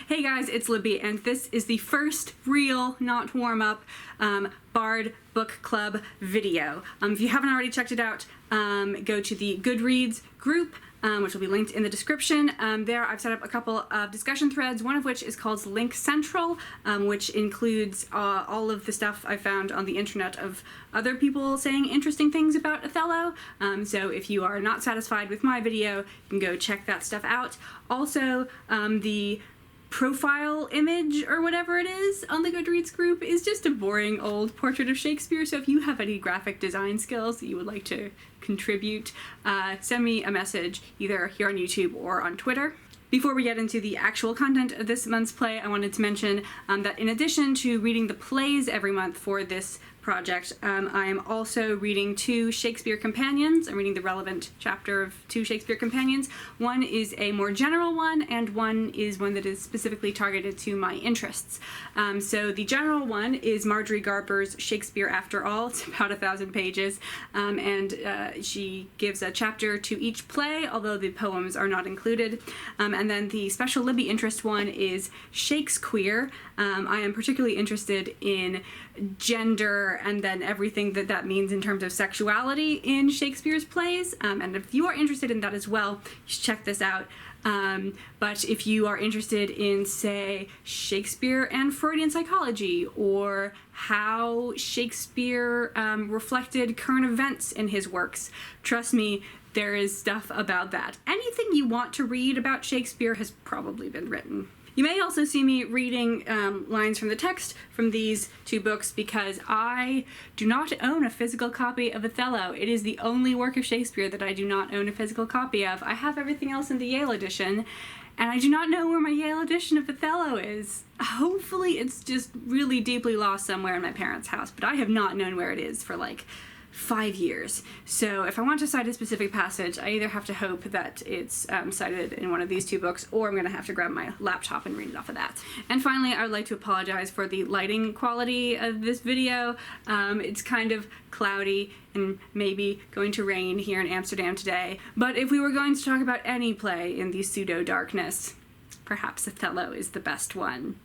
Hey guys, it's Libby, and this is the first real, not warm-up, Bard Book Club video. If you haven't already checked it out, go to the Goodreads group, which will be linked in the description. There I've set up a couple of discussion threads, one of which is called Link Central, which includes all of the stuff I found on the internet of other people saying interesting things about Othello. So if you are not satisfied with my video, you can go check that stuff out. Also, the profile image or whatever it is on the Goodreads group is just a boring old portrait of Shakespeare, so if you have any graphic design skills that you would like to contribute, send me a message either here on YouTube or on Twitter. Before we get into the actual content of this month's play, I wanted to mention that in addition to reading the plays every month for this project, I am also reading 2 Shakespeare Companions. I'm reading the relevant chapter of 2 Shakespeare Companions. One is a more general one, and one is one that is specifically targeted to my interests. So the general one is Marjorie Garber's Shakespeare After All. It's about 1,000 pages, and she gives a chapter to each play, although the poems are not included. And then the special Libby interest one is Shakespeare. I am particularly interested in gender and then everything that means in terms of sexuality in Shakespeare's plays. And if you are interested in that as well, you should check this out. But if you are interested in, say, Shakespeare and Freudian psychology, or how Shakespeare reflected current events in his works, trust me, there is stuff about that. Anything you want to read about Shakespeare has probably been written. You may also see me reading lines from the text from these 2 books because I do not own a physical copy of Othello. It is the only work of Shakespeare that I do not own a physical copy of. I have everything else in the Yale edition, and I do not know where my Yale edition of Othello is. Hopefully it's just really deeply lost somewhere in my parents' house, but I have not known where it is for like 5 years. So if I want to cite a specific passage, I either have to hope that it's cited in one of these 2 books, or I'm going to have to grab my laptop and read it off of that. And finally, I would like to apologize for the lighting quality of this video. It's kind of cloudy and maybe going to rain here in Amsterdam today. But if we were going to talk about any play in the pseudo-darkness, perhaps Othello is the best one.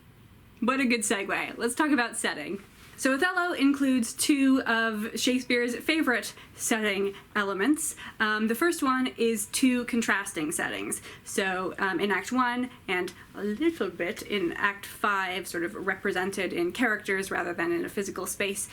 What a good segue. Let's talk about setting. So Othello includes 2 of Shakespeare's favorite setting elements. The first one is 2 contrasting settings. So in Act 1 and a little bit in Act 5, sort of represented in characters rather than in a physical space,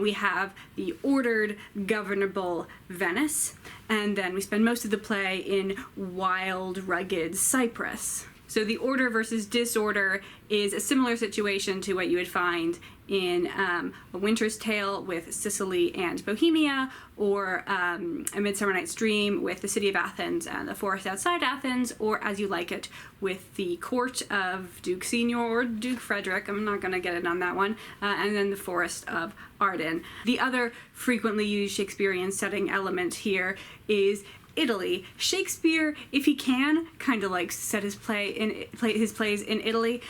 we have the ordered, governable Venice, and then we spend most of the play in wild, rugged Cyprus. So the order versus disorder is a similar situation to what you would find in A Winter's Tale with Sicily and Bohemia, or A Midsummer Night's Dream with the city of Athens and the forest outside Athens, or As You Like It with the court of Duke Senior or Duke Frederick. I'm not going to get it on that one. And then the forest of Arden. The other frequently used Shakespearean setting element here is Italy. Shakespeare, if he can, kind of likes to set his plays in Italy,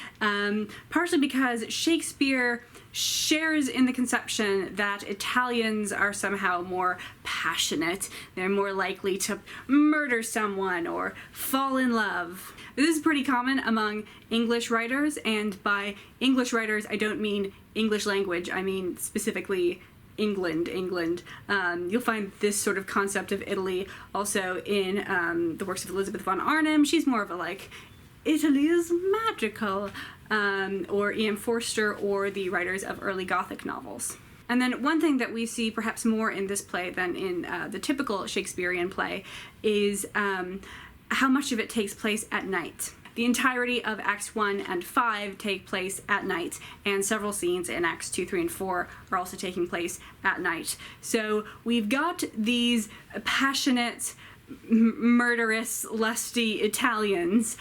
partially because Shakespeare shares in the conception that Italians are somehow more passionate. They're more likely to murder someone or fall in love. This is pretty common among English writers, and by English writers I don't mean English language, I mean specifically England. You'll find this sort of concept of Italy also in the works of Elizabeth von Arnim. She's more of a like, Italy is magical, or E.M. Forster, or the writers of early Gothic novels. And then one thing that we see perhaps more in this play than in the typical Shakespearean play is how much of it takes place at night. The entirety of Acts 1 and 5 take place at night, and several scenes in Acts 2, 3, and 4 are also taking place at night. So we've got these passionate, murderous, lusty Italians.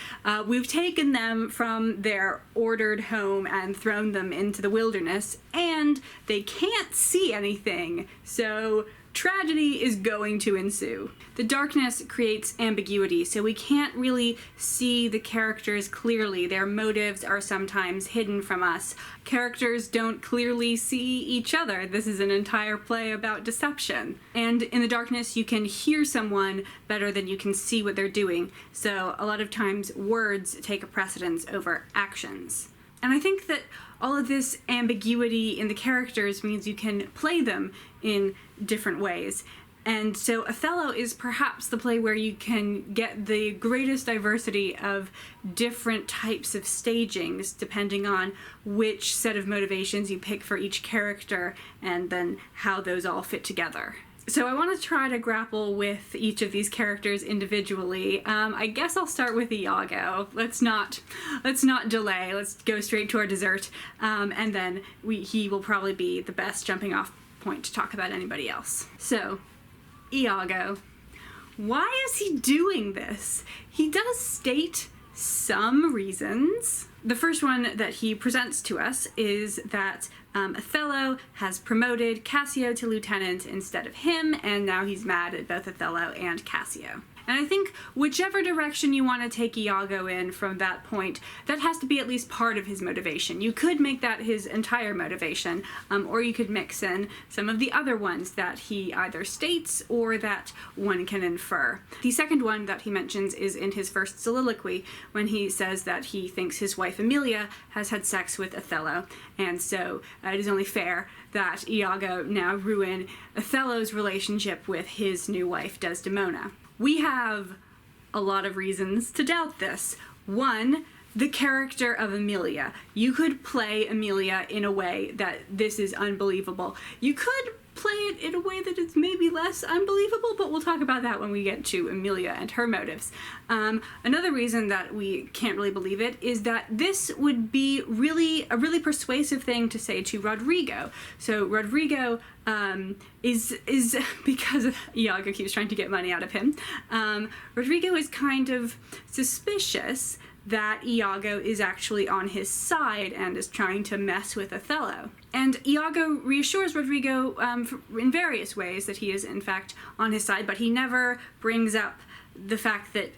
We've taken them from their ordered home and thrown them into the wilderness, and they can't see anything. So tragedy is going to ensue. The darkness creates ambiguity, so we can't really see the characters clearly. Their motives are sometimes hidden from us. Characters don't clearly see each other. This is an entire play about deception. And in the darkness, you can hear someone better than you can see what they're doing. So a lot of times words take a precedence over actions. And I think that all of this ambiguity in the characters means you can play them in different ways. And so Othello is perhaps the play where you can get the greatest diversity of different types of stagings depending on which set of motivations you pick for each character and then how those all fit together. So I want to try to grapple with each of these characters individually. I guess I'll start with Iago. Let's not delay. Let's go straight to our dessert, and then he will probably be the best jumping off point to talk about anybody else. So, Iago. Why is he doing this? He does state some reasons. The first one that he presents to us is that Othello has promoted Cassio to lieutenant instead of him, and now he's mad at both Othello and Cassio. And I think whichever direction you want to take Iago in from that point, that has to be at least part of his motivation. You could make that his entire motivation, or you could mix in some of the other ones that he either states or that one can infer. The second one that he mentions is in his first soliloquy, when he says that he thinks his wife Amelia has had sex with Othello, and so it is only fair that Iago now ruin Othello's relationship with his new wife Desdemona. We have a lot of reasons to doubt this. One, the character of Amelia. You could play Amelia in a way that this is unbelievable. You could play it in a way that it's maybe less unbelievable, but we'll talk about that when we get to Amelia and her motives. Another reason that we can't really believe it is that this would be a really persuasive thing to say to Rodrigo. So Rodrigo is because Iago keeps trying to get money out of him, Rodrigo is kind of suspicious that Iago is actually on his side and is trying to mess with Othello. And Iago reassures Rodrigo in various ways that he is in fact on his side, but he never brings up the fact that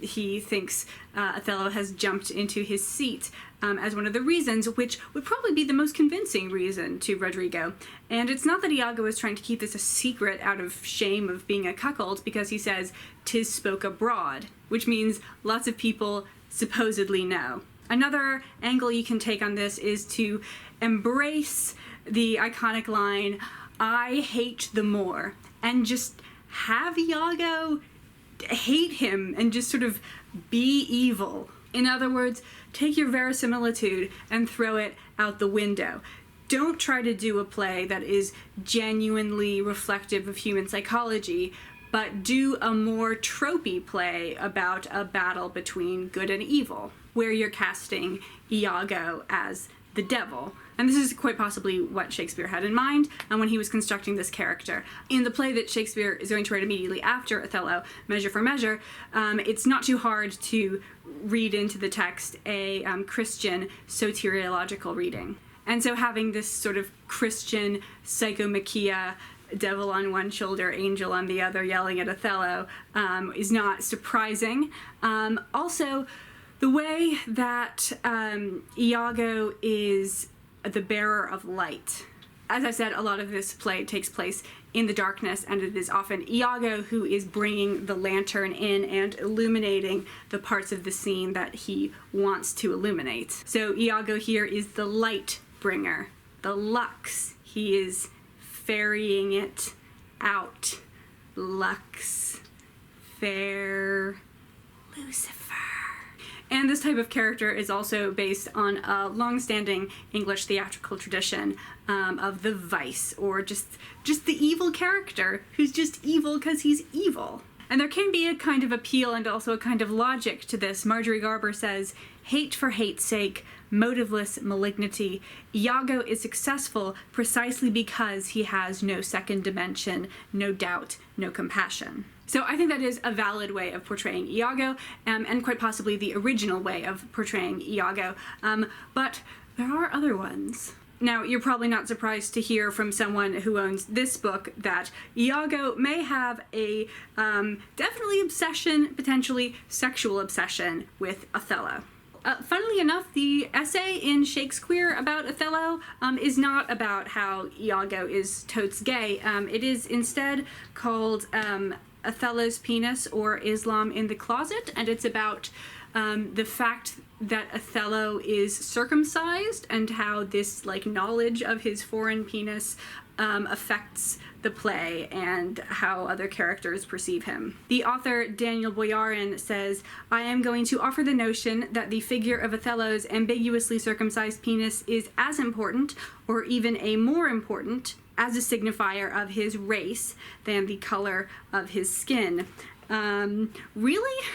he thinks Othello has jumped into his seat as one of the reasons, which would probably be the most convincing reason to Rodrigo. And it's not that Iago is trying to keep this a secret out of shame of being a cuckold, because he says, "'Tis spoke abroad," which means lots of people supposedly know. Another angle you can take on this is to embrace the iconic line, "I hate the Moor," and just have Iago hate him and just sort of be evil. In other words, take your verisimilitude and throw it out the window. Don't try to do a play that is genuinely reflective of human psychology, but do a more tropey play about a battle between good and evil, where you're casting Iago as the devil. And this is quite possibly what Shakespeare had in mind when he was constructing this character. In the play that Shakespeare is going to write immediately after Othello, Measure for Measure, it's not too hard to read into the text a Christian soteriological reading. And so having this sort of Christian psychomachia, devil on one shoulder, angel on the other, yelling at Othello, is not surprising. Also, the way that Iago is the bearer of light. As I said, a lot of this play takes place in the darkness, and it is often Iago who is bringing the lantern in and illuminating the parts of the scene that he wants to illuminate. So Iago here is the light bringer, the lux. He is ferrying it out. Lux, fair, Lucifer. And this type of character is also based on a long-standing English theatrical tradition of the vice, or just the evil character who's just evil because he's evil. And there can be a kind of appeal and also a kind of logic to this. Marjorie Garber says, "Hate for hate's sake, motiveless malignity. Iago is successful precisely because he has no second dimension, no doubt, no compassion." So I think that is a valid way of portraying Iago, and quite possibly the original way of portraying Iago. But there are other ones. Now, you're probably not surprised to hear from someone who owns this book that Iago may have a definitely obsession, potentially sexual obsession with Othello. Funnily enough, the essay in Shakespeare about Othello is not about how Iago is totes gay. It is instead called Othello's Penis, or Islam in the Closet, and it's about the fact that Othello is circumcised and how this knowledge of his foreign penis affects the play and how other characters perceive him. The author Daniel Boyarin says, "I am going to offer the notion that the figure of Othello's ambiguously circumcised penis is as important, or even a more important, as a signifier of his race than the color of his skin." Really?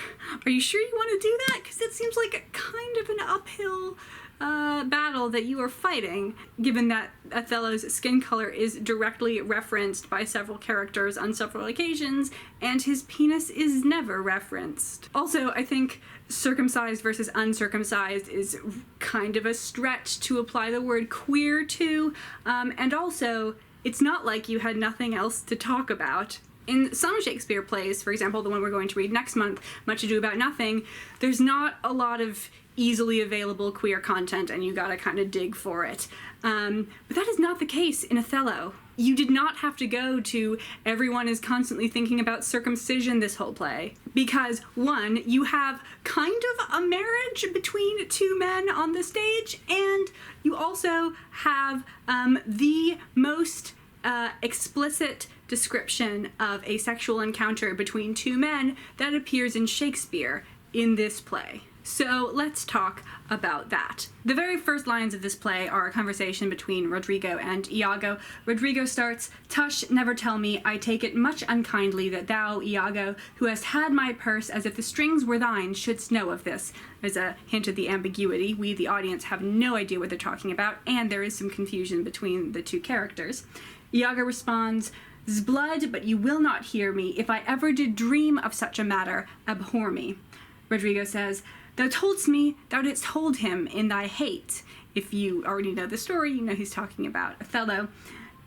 Are you sure you want to do that? Because it seems like a kind of an uphill battle that you are fighting, given that Othello's skin color is directly referenced by several characters on several occasions, and his penis is never referenced. Also, I think circumcised versus uncircumcised is kind of a stretch to apply the word queer to, and also, it's not like you had nothing else to talk about. In some Shakespeare plays, for example, the one we're going to read next month, Much Ado About Nothing, there's not a lot of easily available queer content, and you gotta kind of dig for it. But that is not the case in Othello. You did not have to go to everyone is constantly thinking about circumcision this whole play. Because, one, you have kind of a marriage between two men on the stage, and you also have the most explicit description of a sexual encounter between two men that appears in Shakespeare in this play. So let's talk about that. The very first lines of this play are a conversation between Rodrigo and Iago. Rodrigo starts, "Tush, never tell me, I take it much unkindly that thou, Iago, who hast had my purse as if the strings were thine, shouldst know of this." There's a hint of the ambiguity. We, the audience, have no idea what they're talking about, and there is some confusion between the two characters. Iago responds, "'Sblood, but you will not hear me. If I ever did dream of such a matter, abhor me." Rodrigo says, "Thou toldst me thou didst hold him in thy hate." If you already know the story, you know he's talking about Othello.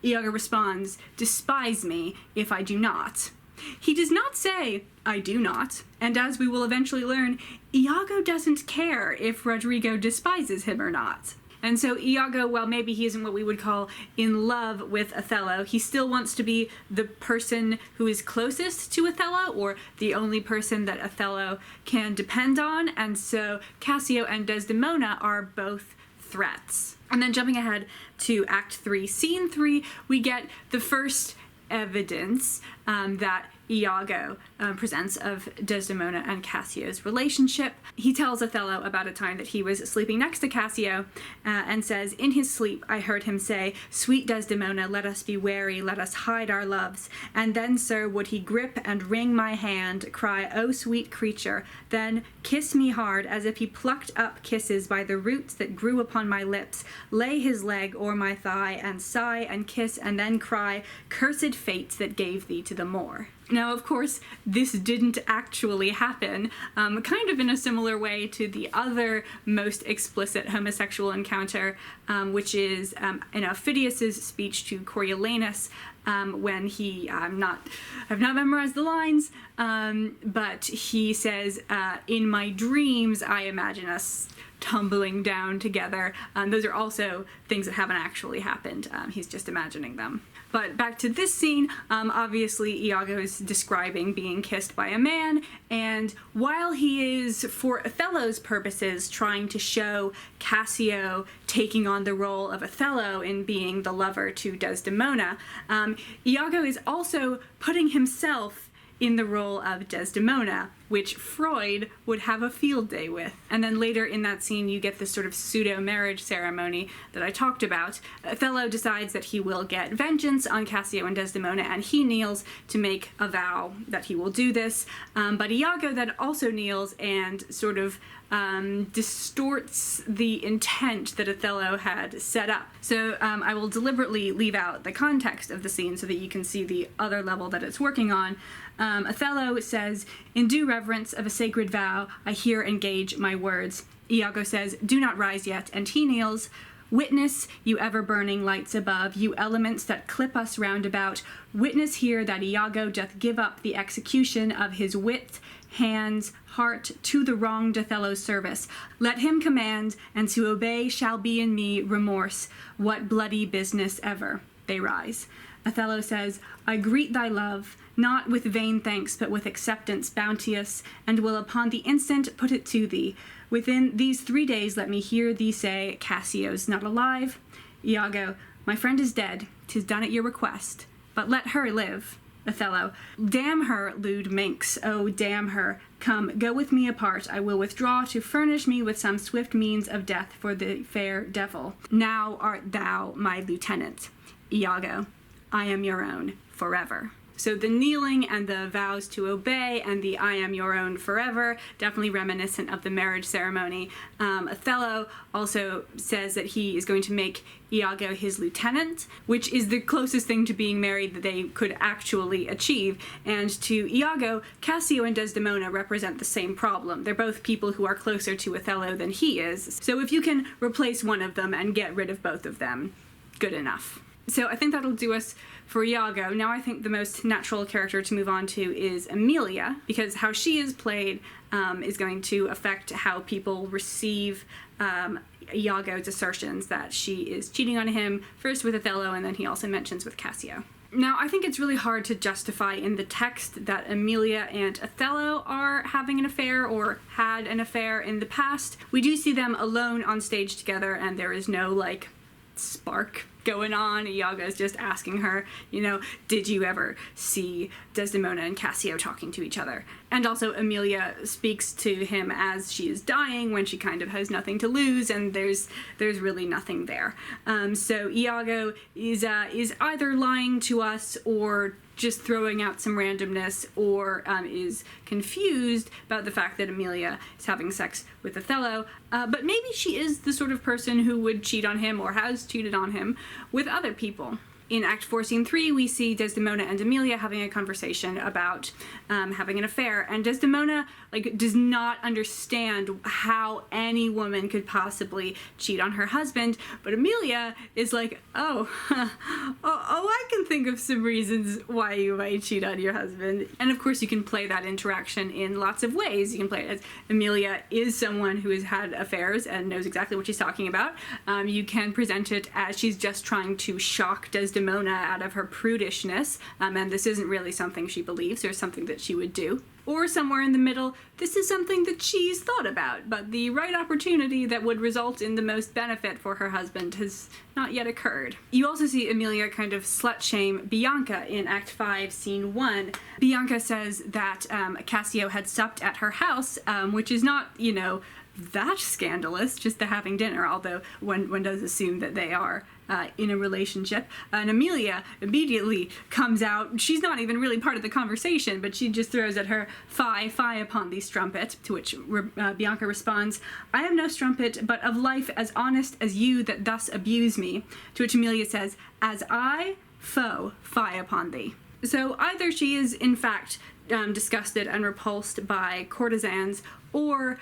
Iago responds, "Despise me if I do not." He does not say, "I do not," and as we will eventually learn, Iago doesn't care if Rodrigo despises him or not. And so Iago, while maybe he isn't what we would call in love with Othello, he still wants to be the person who is closest to Othello, or the only person that Othello can depend on, and so Cassio and Desdemona are both threats. And then jumping ahead to Act 3, Scene 3, we get the first evidence that Iago presents of Desdemona and Cassio's relationship. He tells Othello about a time that he was sleeping next to Cassio and says, "In his sleep I heard him say, 'Sweet Desdemona, let us be wary, let us hide our loves.' And then, sir, would he grip and wring my hand, cry, 'O sweet creature,' then kiss me hard, as if he plucked up kisses by the roots that grew upon my lips, lay his leg o'er my thigh, and sigh and kiss, and then cry, 'Cursed fate that gave thee to the moor.'" Now, of course, this didn't actually happen, kind of in a similar way to the other most explicit homosexual encounter, which is in Phidias's speech to Coriolanus, when he, I've not memorized the lines, but he says, "In my dreams, I imagine us tumbling down together." Those are also things that haven't actually happened. He's just imagining them. But back to this scene, obviously Iago is describing being kissed by a man, and while he is, for Othello's purposes, trying to show Cassio taking on the role of Othello in being the lover to Desdemona, Iago is also putting himself in the role of Desdemona, which Freud would have a field day with. And then later in that scene, you get this sort of pseudo-marriage ceremony that I talked about. Othello decides that he will get vengeance on Cassio and Desdemona, and he kneels to make a vow that he will do this. But Iago then also kneels and sort of distorts the intent that Othello had set up. So I will deliberately leave out the context of the scene so that you can see the other level that it's working on. Othello says, "In due reverence of a sacred vow, I here engage my words." Iago says, "Do not rise yet," and he kneels. Witness, you ever-burning lights above, you elements that clip us round about, witness here that Iago doth give up the execution of his wit, hands, heart, to the wronged Othello's service. Let him command, and to obey shall be in me remorse. What bloody business ever. They rise. Othello says, I greet thy love, not with vain thanks, but with acceptance bounteous, and will upon the instant put it to thee. Within these 3 days let me hear thee say, Cassio's not alive. Iago, my friend is dead, 'tis done at your request, but let her live. Othello, damn her, lewd minx, oh, damn her. Come, go with me apart, I will withdraw to furnish me with some swift means of death for the fair devil. Now art thou my lieutenant. Iago, I am your own forever. So the kneeling and the vows to obey and the I am your own forever, definitely reminiscent of the marriage ceremony. Othello also says that he is going to make Iago his lieutenant, which is the closest thing to being married that they could actually achieve. And to Iago, Cassio and Desdemona represent the same problem. They're both people who are closer to Othello than he is. So if you can replace one of them and get rid of both of them, good enough. So I think that'll do us for Iago. Now I think the most natural character to move on to is Amelia, because how she is played is going to affect how people receive Iago's assertions that she is cheating on him, first with Othello, and then he also mentions with Cassio. Now, I think it's really hard to justify in the text that Amelia and Othello are having an affair or had an affair in the past. We do see them alone on stage together, and there is no, like, spark going on. Iago's just asking her, you know, did you ever see Desdemona and Cassio talking to each other? And also Amelia speaks to him as she is dying, when she kind of has nothing to lose, and there's really nothing there. So Iago is either lying to us or just throwing out some randomness, or is confused about the fact that Amelia is having sex with Othello, but maybe she is the sort of person who would cheat on him or has cheated on him with other people. In Act 4, Scene 3, we see Desdemona and Amelia having a conversation about having an affair, and Desdemona does not understand how any woman could possibly cheat on her husband, but Amelia is like, oh, I can think of some reasons why you might cheat on your husband. And of course you can play that interaction in lots of ways. You can play it as Amelia is someone who has had affairs and knows exactly what she's talking about. You can present it as she's just trying to shock Desdemona out of her prudishness, and this isn't really something she believes or something that she would do. Or somewhere in the middle, this is something that she's thought about, but the right opportunity that would result in the most benefit for her husband has not yet occurred. You also see Amelia kind of slut-shame Bianca in Act 5, Scene 1. Bianca says that Cassio had supped at her house, which is not, you know, that scandalous, just the having dinner, although one does assume that they are in a relationship. And Amelia immediately comes out. She's not even really part of the conversation, but she just throws at her, fie upon thee, strumpet, to which Bianca responds, I am no strumpet, but of life as honest as you that thus abuse me, to which Amelia says, as I, foe, fie upon thee. So either she is, in fact, disgusted and repulsed by courtesans, or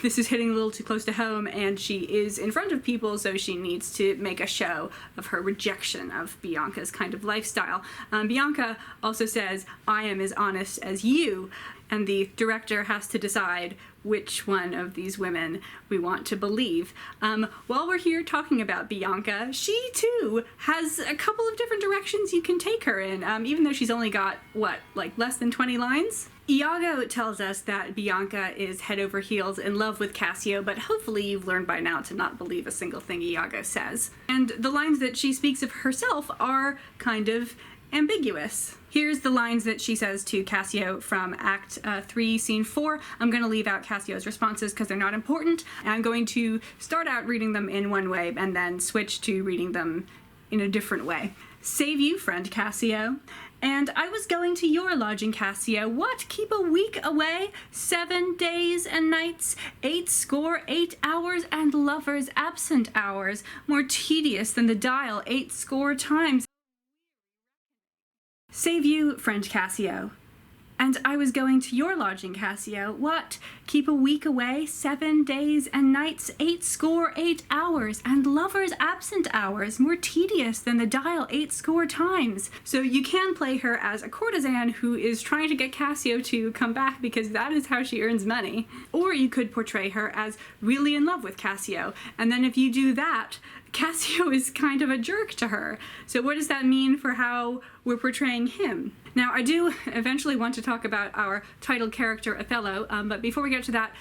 this is hitting a little too close to home and she is in front of people, so she needs to make a show of her rejection of Bianca's kind of lifestyle. Bianca also says, I am as honest as you, and the director has to decide which one of these women we want to believe. While we're here talking about Bianca, she too has a couple of different directions you can take her in, even though she's only got, less than 20 lines? Iago tells us that Bianca is head over heels in love with Cassio, but hopefully you've learned by now to not believe a single thing Iago says. And the lines that she speaks of herself are kind of ambiguous. Here's the lines that she says to Cassio from Act 3, Scene 4. I'm going to leave out Cassio's responses because they're not important. And I'm going to start out reading them in one way and then switch to reading them in a different way. Save you, friend Cassio. And I was going to your lodging, Cassio. What, keep a week away? 7 days and nights, 8 hours, and lovers' absent hours, more tedious than the dial 80 times. Save you, friend Cassio. And I was going to your lodging, Cassio. What? Keep a week away, 7 days and nights, 8 hours, and lovers' absent hours, more tedious than the dial 8 times. So you can play her as a courtesan who is trying to get Cassio to come back because that is how she earns money. Or you could portray her as really in love with Cassio, and then if you do that, Cassio is kind of a jerk to her. So what does that mean for how we're portraying him? Now, I do eventually want to talk about our title character, Othello, but before we get to that,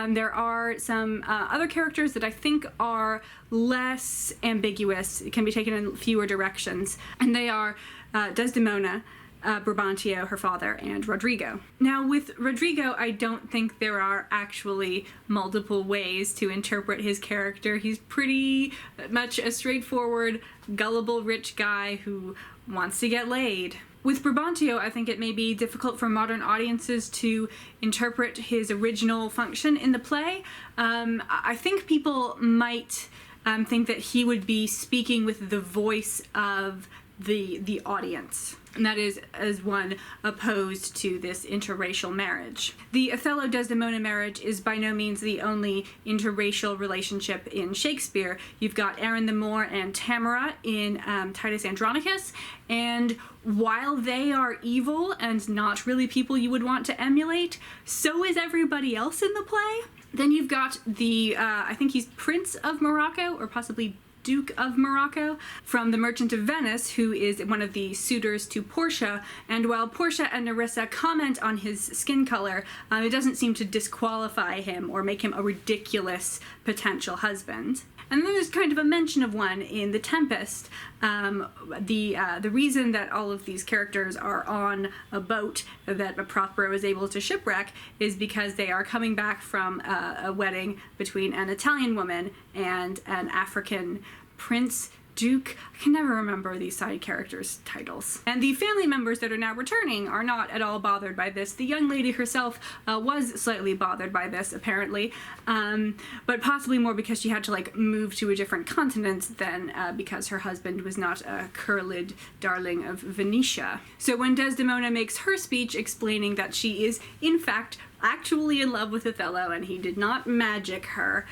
there are some other characters that I think are less ambiguous. It can be taken in fewer directions, and they are Desdemona, Brabantio, her father, and Rodrigo. Now, with Rodrigo, I don't think there are actually multiple ways to interpret his character. He's pretty much a straightforward, gullible, rich guy who wants to get laid. With Brabantio, I think it may be difficult for modern audiences to interpret his original function in the play. I think people might think that he would be speaking with the voice of the audience, and that is as one opposed to this interracial marriage. The Othello-Desdemona marriage is by no means the only interracial relationship in Shakespeare. You've got Aaron the Moor and Tamara in Titus Andronicus, and while they are evil and not really people you would want to emulate, so is everybody else in the play. Then you've got the, I think he's Prince of Morocco, or possibly Duke of Morocco, from The Merchant of Venice, who is one of the suitors to Portia, and while Portia and Nerissa comment on his skin color, it doesn't seem to disqualify him or make him a ridiculous potential husband. And then there's kind of a mention of one in The Tempest. The reason that all of these characters are on a boat that Prospero is able to shipwreck is because they are coming back from a wedding between an Italian woman and an African prince, duke. I can never remember these side characters' titles. And the family members that are now returning are not at all bothered by this. The young lady herself was slightly bothered by this, apparently, but possibly more because she had to move to a different continent than because her husband was not a curled darling of Venetia. So when Desdemona makes her speech explaining that she is, in fact, actually in love with Othello and he did not magic her,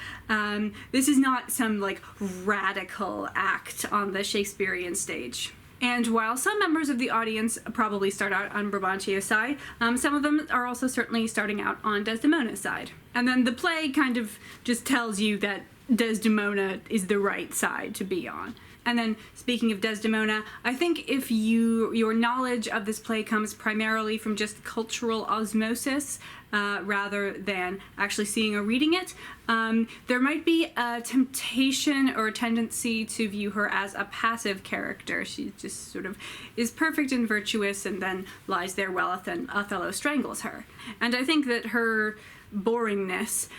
this is not some radical act on the Shakespearean stage. And while some members of the audience probably start out on Brabantio's side, some of them are also certainly starting out on Desdemona's side. And then the play kind of just tells you that Desdemona is the right side to be on. And then, speaking of Desdemona, I think if your knowledge of this play comes primarily from just cultural osmosis, rather than actually seeing or reading it, there might be a temptation or a tendency to view her as a passive character. She just sort of is perfect and virtuous and then lies there while Othello strangles her. And I think that her boringness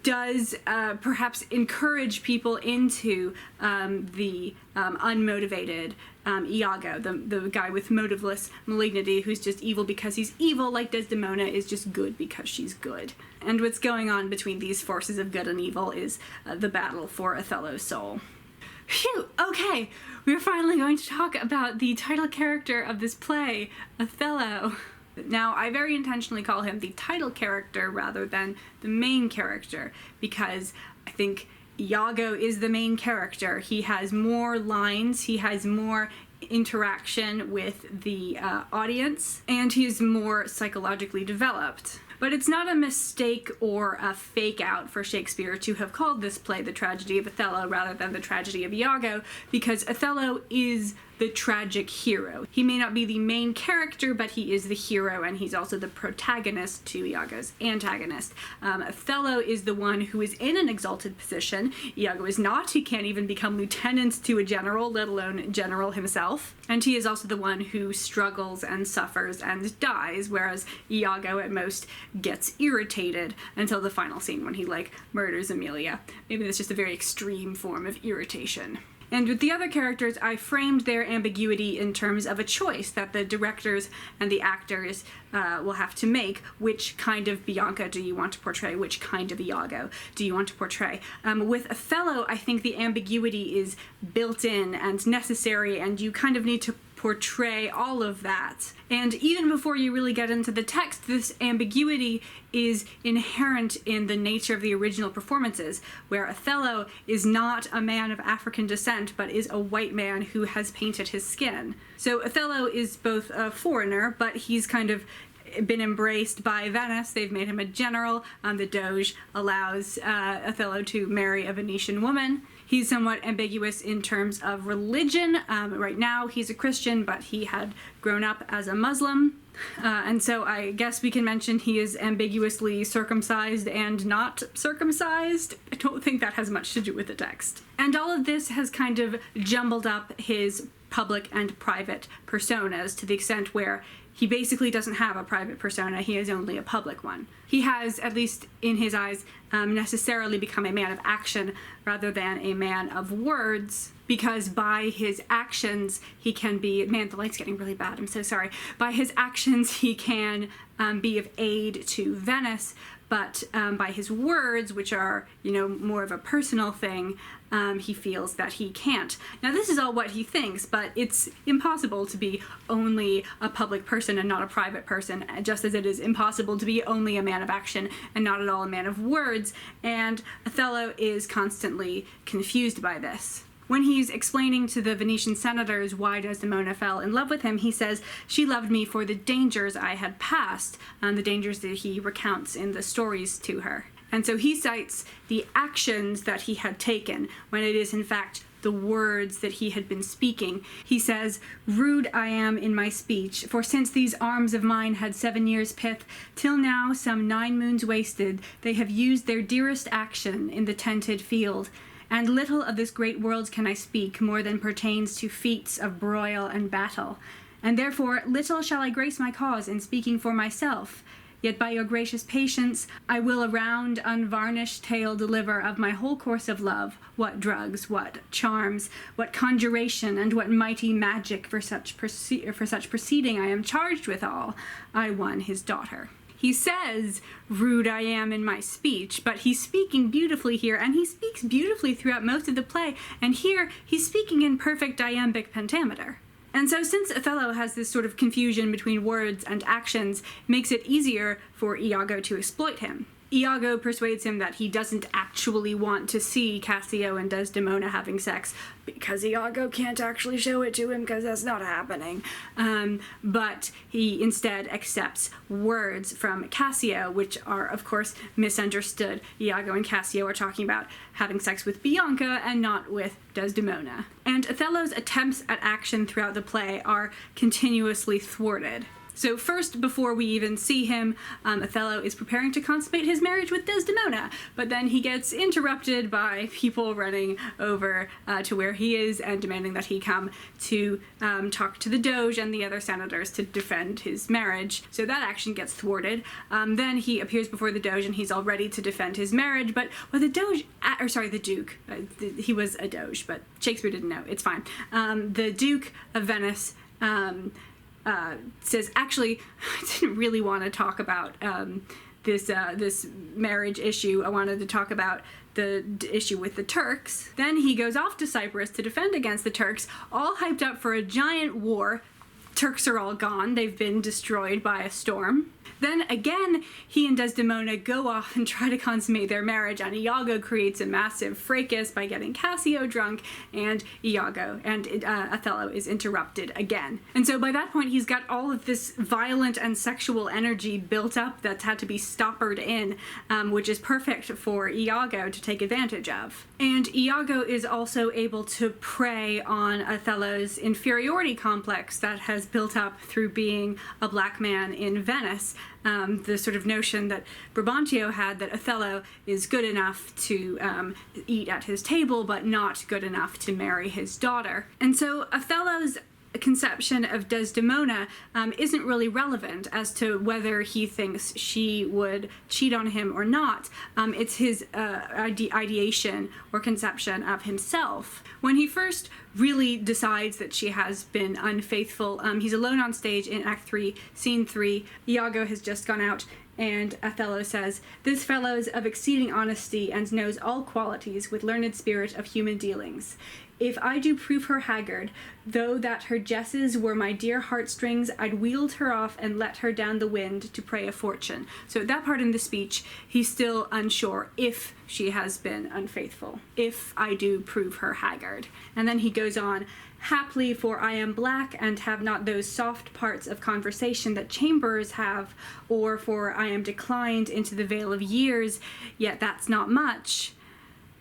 does perhaps encourage people into the unmotivated Iago, the guy with motiveless malignity who's just evil because he's evil, like Desdemona is just good because she's good. And what's going on between these forces of good and evil is the battle for Othello's soul. Phew, okay, we're finally going to talk about the title character of this play, Othello. Now, I very intentionally call him the title character rather than the main character, because I think Iago is the main character. He has more lines, he has more interaction with the audience, and he's more psychologically developed. But it's not a mistake or a fake out for Shakespeare to have called this play The Tragedy of Othello rather than The Tragedy of Iago, because Othello is the tragic hero. He may not be the main character, but he is the hero, and he's also the protagonist to Iago's antagonist. Othello is the one who is in an exalted position. Iago is not. He can't even become lieutenant to a general, let alone general himself. And he is also the one who struggles and suffers and dies, whereas Iago at most gets irritated until the final scene when he murders Amelia. Maybe that's just a very extreme form of irritation. And with the other characters, I framed their ambiguity in terms of a choice that the directors and the actors will have to make. Which kind of Bianca do you want to portray? Which kind of Iago do you want to portray? With Othello, I think the ambiguity is built in and necessary, and you kind of need to portray all of that. And even before you really get into the text, this ambiguity is inherent in the nature of the original performances, where Othello is not a man of African descent, but is a white man who has painted his skin. So Othello is both a foreigner, but he's kind of been embraced by Venice. They've made him a general. The Doge allows Othello to marry a Venetian woman. He's somewhat ambiguous in terms of religion. Right now he's a Christian, but he had grown up as a Muslim. And so I guess we can mention he is ambiguously circumcised and not circumcised. I don't think that has much to do with the text. And all of this has kind of jumbled up his public and private personas to the extent where he basically doesn't have a private persona, he is only a public one. He has, at least in his eyes, necessarily become a man of action rather than a man of words, because by his actions he can be, man, the light's getting really bad, I'm so sorry. By his actions he can be of aid to Venice, but by his words, which are, more of a personal thing, he feels that he can't. Now, this is all what he thinks, but it's impossible to be only a public person and not a private person, just as it is impossible to be only a man of action and not at all a man of words, and Othello is constantly confused by this. When he's explaining to the Venetian senators why Desdemona fell in love with him, he says, "She loved me for the dangers I had passed," the dangers that he recounts in the stories to her. And so he cites the actions that he had taken, when it is in fact the words that he had been speaking. He says, "Rude I am in my speech, for since these arms of mine had 7 years' pith, till now some 9 moons wasted, they have used their dearest action in the tented field. And little of this great world can I speak, more than pertains to feats of broil and battle. And therefore little shall I grace my cause in speaking for myself. Yet by your gracious patience, I will a round, unvarnished tale deliver of my whole course of love, what drugs, what charms, what conjuration, and what mighty magic for such proceeding I am charged withal. I won his daughter." He says, "Rude I am in my speech," but he's speaking beautifully here, and he speaks beautifully throughout most of the play, and here he's speaking in perfect iambic pentameter. And so since Othello has this sort of confusion between words and actions, it makes it easier for Iago to exploit him. Iago persuades him that he doesn't actually want to see Cassio and Desdemona having sex, because Iago can't actually show it to him because that's not happening. But he instead accepts words from Cassio, which are, of course, misunderstood. Iago and Cassio are talking about having sex with Bianca and not with Desdemona. And Othello's attempts at action throughout the play are continuously thwarted. So first, before we even see him, Othello is preparing to consummate his marriage with Desdemona, but then he gets interrupted by people running over to where he is and demanding that he come to talk to the Doge and the other senators to defend his marriage. So that action gets thwarted. Then he appears before the Doge and he's all ready to defend his marriage, but when the Duke, he was a Doge, but Shakespeare didn't know, it's fine. The Duke of Venice says, actually, I didn't really want to talk about this marriage issue. I wanted to talk about the issue with the Turks. Then he goes off to Cyprus to defend against the Turks, all hyped up for a giant war. Turks are all gone. They've been destroyed by a storm. Then again, he and Desdemona go off and try to consummate their marriage, and Iago creates a massive fracas by getting Cassio drunk, and Othello is interrupted again. And so by that point, he's got all of this violent and sexual energy built up that's had to be stoppered in, which is perfect for Iago to take advantage of. And Iago is also able to prey on Othello's inferiority complex that has built up through being a black man in Venice. The sort of notion that Brabantio had, that Othello is good enough to eat at his table, but not good enough to marry his daughter. And so Othello's conception of Desdemona isn't really relevant as to whether he thinks she would cheat on him or not. It's his ideation or conception of himself. When he first really decides that she has been unfaithful, he's alone on stage in Act 3, Scene 3. Iago has just gone out, and Othello says, "This fellow's of exceeding honesty and knows all qualities with learned spirit of human dealings. If I do prove her haggard, though that her jesses were my dear heartstrings, I'd wield her off and let her down the wind to pray a fortune. So at that part in the speech, he's still unsure if she has been unfaithful, if I do prove her haggard. And then he goes on, haply, for I am black and have not those soft parts of conversation that chamberers have, or for I am declined into the vale of years, yet that's not much.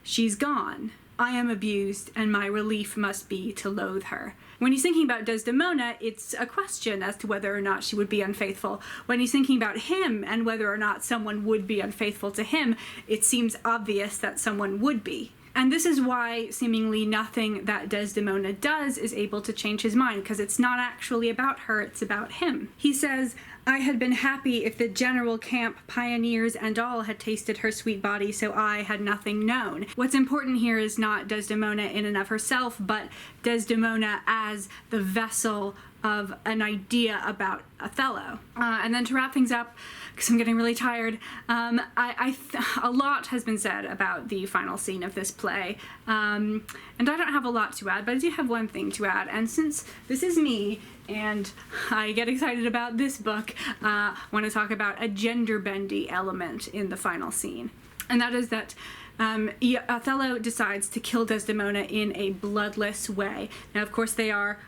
She's gone. I am abused, and my relief must be to loathe her. When he's thinking about Desdemona, it's a question as to whether or not she would be unfaithful. When he's thinking about him and whether or not someone would be unfaithful to him, it seems obvious that someone would be. And this is why seemingly nothing that Desdemona does is able to change his mind, because it's not actually about her, it's about him. He says, I had been happy if the general camp, pioneers and all had tasted her sweet body, so I had nothing known. What's important here is not Desdemona in and of herself, but Desdemona as the vessel of an idea about Othello. And then to wrap things up, because I'm getting really tired, a lot has been said about the final scene of this play, and I don't have a lot to add, but I do have one thing to add, and since this is me, and I get excited about this book, I want to talk about a gender-bendy element in the final scene, and that is that Othello decides to kill Desdemona in a bloodless way. Now, of course, they are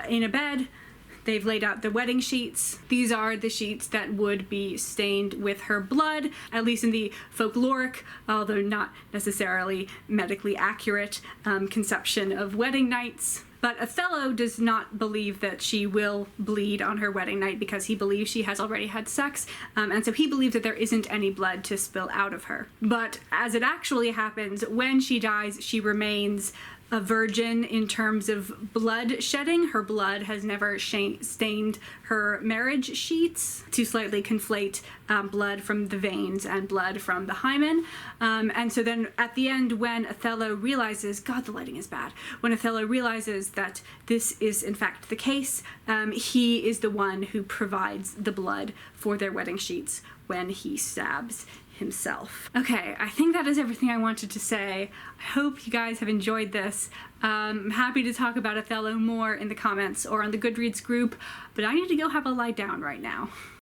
in a bed. They've laid out the wedding sheets. These are the sheets that would be stained with her blood, at least in the folkloric, although not necessarily medically accurate, conception of wedding nights. But Othello does not believe that she will bleed on her wedding night because he believes she has already had sex, and so he believes that there isn't any blood to spill out of her. But as it actually happens, when she dies, she remains a virgin in terms of blood shedding. Her blood has never stained her marriage sheets, to slightly conflate blood from the veins and blood from the hymen. And so then at the end, when Othello realizes, God, the lighting is bad, when Othello realizes that this is in fact the case, he is the one who provides the blood for their wedding sheets when he stabs himself. Okay, I think that is everything I wanted to say. I hope you guys have enjoyed this. I'm happy to talk about Othello more in the comments or on the Goodreads group, but I need to go have a lie down right now.